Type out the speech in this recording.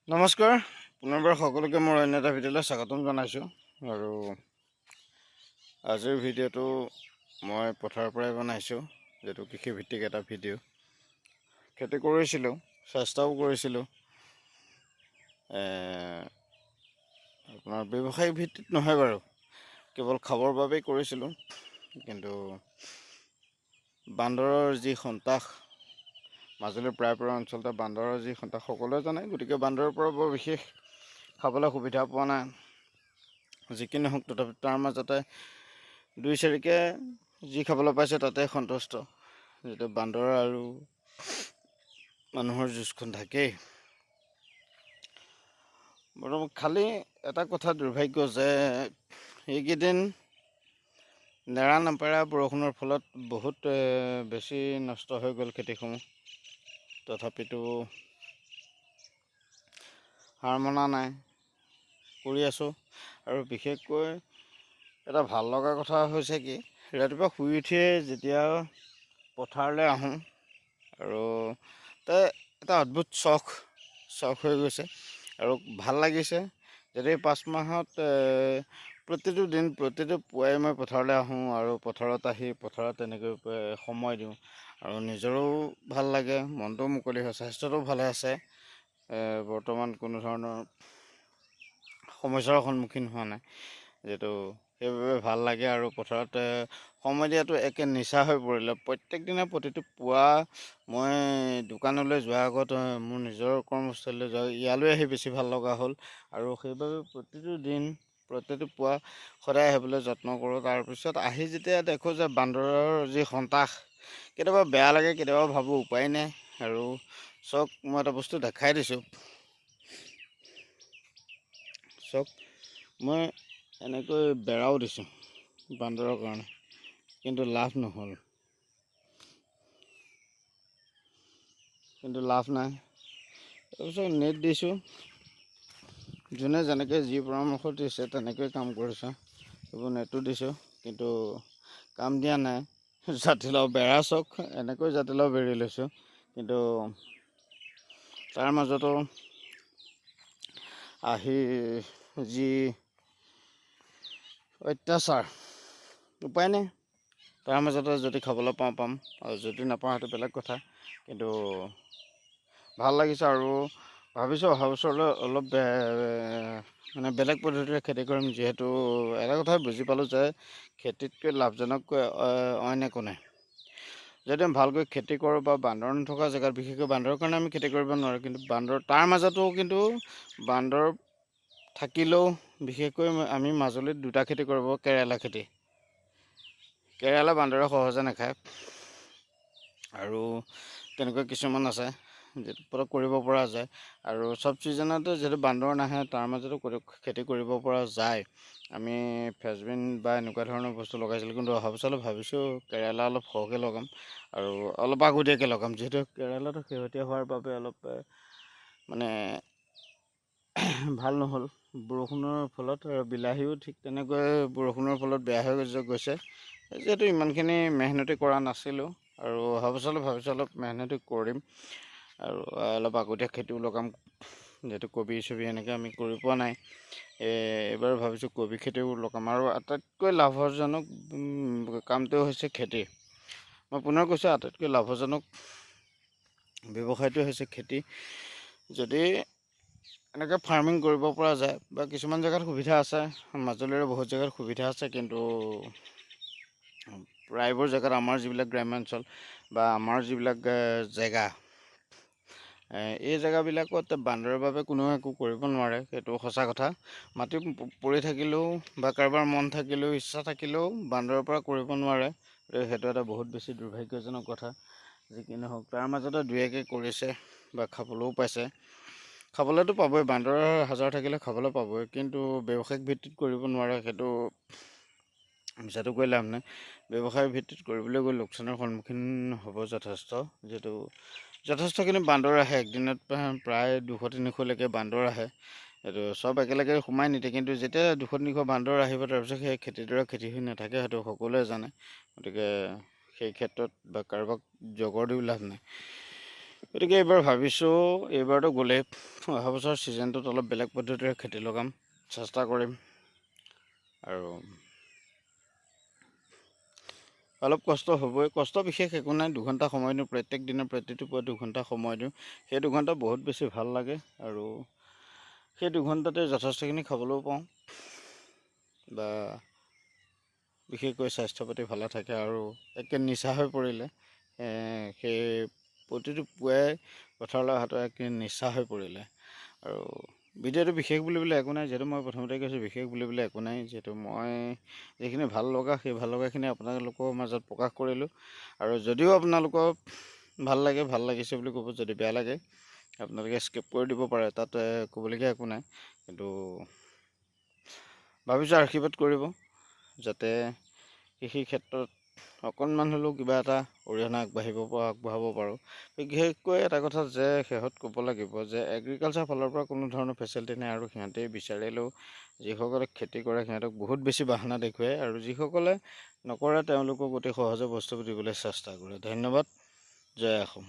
নমস্কাৰ, পুনৰবাৰ সকলোকে মোৰ অন্য এটা ভিডিঅ'লৈ স্বাগতম জনাইছোঁ। আৰু আজিৰ ভিডিঅ'টো মই পথাৰৰ পৰাই বনাইছোঁ, যিটো কৃষিভিত্তিক এটা ভিডিঅ'। খেতি কৰিছিলোঁ, চেষ্টাও কৰিছিলোঁ, আপোনাৰ ব্যৱসায়িক ভিত্তিত নহয় বাৰু, কেৱল খাবৰ বাবেই কৰিছিলোঁ। কিন্তু বান্দৰৰ যি সন্ত্ৰাস, মাজুলীৰ প্ৰায়পৰা অঞ্চলতে বান্দৰৰ যি সন্ত্ৰাস সকলোৱে জানে, গতিকে বান্দৰৰ পৰা বৰ বিশেষ খাবলৈ সুবিধা পোৱা নাই। যি কি নহওক, তথাপি তাৰ মাজতে দুই চাৰিকে যি খাবলৈ পাইছে তাতে সন্তুষ্ট। যিটো বান্দৰ আৰু মানুহৰ যুঁজখন থাকেই। বৰ্তমান খালি এটা কথা দুৰ্ভাগ্য যে এইকেইদিন নেৰা নেপেৰা বৰষুণৰ ফলত বহুত বেছি নষ্ট হৈ গ'ল খেতিসমূহ। তথাপিতো হাৰ মনা নাই, কৰি আছোঁ। আৰু বিশেষকৈ এটা ভাল লগা কথা হৈছে কি, ৰাতিপুৱা শুই উঠিয়ে যেতিয়া পথাৰলৈ আহোঁ, আৰু এটা অদ্ভুত চখ হৈ গৈছে আৰু ভাল লাগিছে। যদি 5 মাহত প্ৰতিটো দিন প্ৰতিটো পুৱাই মই পথাৰলৈ আহোঁ আৰু পথাৰত আহি পথাৰত তেনেকৈ সময় দিওঁ, আৰু নিজৰো ভাল লাগে, মনটোও মুকলি হয়, স্বাস্থ্যটোও ভালে আছে। বৰ্তমান কোনো ধৰণৰ সমস্যাৰ সন্মুখীন হোৱা নাই, যিহেতু সেইবাবে ভাল লাগে। আৰু পথাৰত সময় দিয়াটো একে নিচা হৈ পৰিলে। প্ৰত্যেক দিনা প্ৰতিটো পুৱা মই দোকানলৈ যোৱাৰ আগত মোৰ নিজৰ কৰ্মস্থলীলৈ যোৱা ইয়ালৈ আহি বেছি ভাল লগা হ'ল, আৰু সেইবাবে প্ৰতিটো দিন প্ৰতিটো পুৱা সদায় আহিবলৈ যত্ন কৰোঁ। তাৰপিছত আহি যেতিয়া দেখোঁ যে বান্দৰৰ যি সন্ত্ৰাস, কেতিয়াবা বেয়া লাগে, কেতিয়াবা ভাবোঁ উপায় নাই। আৰু চাওক, মই এটা বস্তু দেখাই দিছোঁ, চাওক, মই এনেকৈ বেৰাও দিছোঁ বান্দৰৰ কাৰণে, কিন্তু লাভ নহ'ল, লাভ নাই। তাৰপিছত নেট দিছোঁ, যোনে যেনেকৈ যি পৰামৰ্শ দিছে তেনেকৈ কাম কৰিছোঁ। এইবোৰ নেটো দিছোঁ, কিন্তু কাম দিয়া নাই। জাতিলাও বেৰা চাওক, এনেকৈ জাতিলাও বেৰি লৈছোঁ, কিন্তু তাৰ মাজতো আহি যি অত্যাচাৰ, উপায় নাই। তাৰ মাজতে যদি খাবলৈ পাম, আৰু যদি নাপাওঁ সেইটো বেলেগ কথা। কিন্তু ভাল লাগিছে, আৰু ভাবিছোঁ অহা বছৰলৈ অলপ মানে বেলেগ পদ্ধতিৰে খেতি কৰিম। যিহেতু এটা কথাই বুজি পালোঁ যে খেতিতকৈ লাভজনককৈ অইন একো নাই। যদি আমি ভালকৈ খেতি কৰোঁ, বা বান্দৰ নথকা জেগাত, বিশেষকৈ বান্দৰৰ কাৰণে আমি খেতি কৰিব নোৱাৰোঁ, কিন্তু তাৰ মাজতো কিন্তু বান্দৰ থাকিলেও বিশেষকৈ আমি মাজুলীত দুটা খেতি কৰিব, কেৰেলা খেতি। কেৰেলা বান্দৰে সহজে নাখায়, আৰু তেনেকুৱা কিছুমান আছে যিটো কৰিব পৰা যায়। আৰু চব ছিজনতে যিহেতু বান্দৰ নাহে, তাৰ মাজতো খেতি কৰিব পৰা যায়। আমি ফ্ৰেঞ্চবিন বা এনেকুৱা ধৰণৰ বস্তু লগাইছিলোঁ, কিন্তু অহা বছৰলৈ ভাবিছোঁ কেৰেলা অলপ সৰহকৈ লগাম, আৰু অলপ আগতীয়াকৈ লগাম। যিহেতু কেৰেলাটো শেহতীয়া হোৱাৰ বাবে অলপ মানে ভাল নহ'ল বৰষুণৰ ফলত। আৰু বিলাহীও ঠিক তেনেকৈ বৰষুণৰ ফলত বেয়া হৈ গৈছে। যিহেতু ইমানখিনি মেহনতি কৰা নাছিলোঁ, আৰু অহা বছৰলৈ ভাবিছোঁ অলপ মেহনতি কৰিম, আৰু অলপ আগতীয়া খেতিও লগাম। যিহেতু কবি চবি এনেকৈ আমি কৰি পোৱা নাই, এইবাৰ ভাবিছোঁ কবি খেতিও লগাম। আৰু আটাইতকৈ লাভজনক কামটো হৈছে খেতি। মই পুনৰ কৈছোঁ, আটাইতকৈ লাভজনক ব্যৱসায়টো হৈছে খেতি। যদি এনেকৈ ফাৰ্মিং কৰিব পৰা যায়, বা কিছুমান জেগাত সুবিধা আছে, মাজুলীৰে বহুত জেগাত সুবিধা আছে, কিন্তু প্ৰায়বোৰ জেগাত আমাৰ যিবিলাক গ্ৰাম্যাঞ্চল বা আমাৰ যিবিলাক জেগা, এই জেগাবিলাকত বান্দৰৰ বাবে কোনেও একো কৰিব নোৱাৰে, সেইটো সঁচা কথা। মাটি পৰি থাকিলেও বা কাৰোবাৰ মন থাকিলেও, ইচ্ছা থাকিলেও বান্দৰৰ পৰা কৰিব নোৱাৰে। সেইটো এটা বহুত বেছি দুৰ্ভাগ্যজনক কথা। যি কি নহওক, তাৰ মাজতে দুই একে কৰিছে বা খাবলৈও পাইছে। খাবলৈতো পাবই, বান্দৰ হাজাৰ থাকিলে খাবলৈ পাবই, কিন্তু ব্যৱসায়িক ভিত্তিত কৰিব নোৱাৰে। সেইটো মিছাটো কৈ লাভ নাই। ব্যৱসায়িক ভিত্তিত কৰিবলৈ গৈ লোকচানৰ সন্মুখীন হ'ব যথেষ্ট। যিহেতু যথেষ্টখিনি বান্দৰ আহে, একদিনত প্ৰায় 200-300লৈকে বান্দৰ আহে। এইটো চব একেলগে সোমাই নিদিয়ে, কিন্তু যেতিয়া 200-300 বান্দৰ আহিব, তাৰপিছত সেই খেতিডৰা খেতি হৈ নাথাকে, সেইটো সকলোৱে জানে। গতিকে সেই ক্ষেত্ৰত বা কাৰোবাক জগৰ দিও লাভ নাই। গতিকে এইবাৰ ভাবিছোঁ, এইবাৰতো গ'লেই, অহা বছৰ ছিজনটোত অলপ বেলেগ পদ্ধতিৰে খেতি লগাম, চেষ্টা কৰিম। আৰু অলপ কষ্ট হ'বই, কষ্ট বিশেষ একো নাই। 2 ঘণ্টা সময় দিওঁ, প্ৰত্যেক দিনৰ প্ৰতিটো পুৱা 2 ঘণ্টা সময় দিওঁ। সেই 2 ঘণ্টা বহুত বেছি ভাল লাগে, আৰু সেই 2 ঘণ্টাতে যথেষ্টখিনি খাবলৈও পাওঁ, বা বিশেষকৈ স্বাস্থ্য পাতি ভালে থাকে। আৰু একে নিচা হৈ পৰিলে, সেই প্ৰতিটো পুৱাই পথাৰলৈ অহাটো এক নিচা হৈ পৰিলে। আৰু ভিডিঅ'টো বিশেষ বুলিবলৈ একো নাই, যিহেতু মই প্ৰথমতে কৈছোঁ বিশেষ বুলিবলৈ একো নাই। যিহেতু মই যিখিনি ভাল লগা, সেই ভাল লগাখিনি আপোনালোকৰ মাজত প্ৰকাশ কৰিলোঁ। আৰু যদিও আপোনালোকৰ ভাল লাগে, ভাল লাগিছে বুলি ক'ব, যদি বেয়া লাগে আপোনালোকে স্কিপ কৰি দিব পাৰে, তাত ক'বলগীয়া একো নাই। কিন্তু ভাবিছোঁ আশীৰ্বাদ কৰিব, যাতে কৃষি ক্ষেত্ৰত অকণমান হ'লেও কিবা এটা অৰিহণা আগবঢ়াব পাৰোঁ। বিশেষকৈ এটা কথা যে শেষত ক'ব লাগিব যে এগ্ৰিকালচাৰ ফালৰ পৰা কোনো ধৰণৰ ফেচিলিটি নাই, আৰু সিহঁতে বিচাৰিলেও, যিসকলে খেতি কৰে সিহঁতক বহুত বেছি বাহানা দেখুৱায়, আৰু যিসকলে নকৰে তেওঁলোকক অতি সহজে বস্তুবোৰ দিবলৈ চেষ্টা কৰে। ধন্যবাদ। জয় অসম।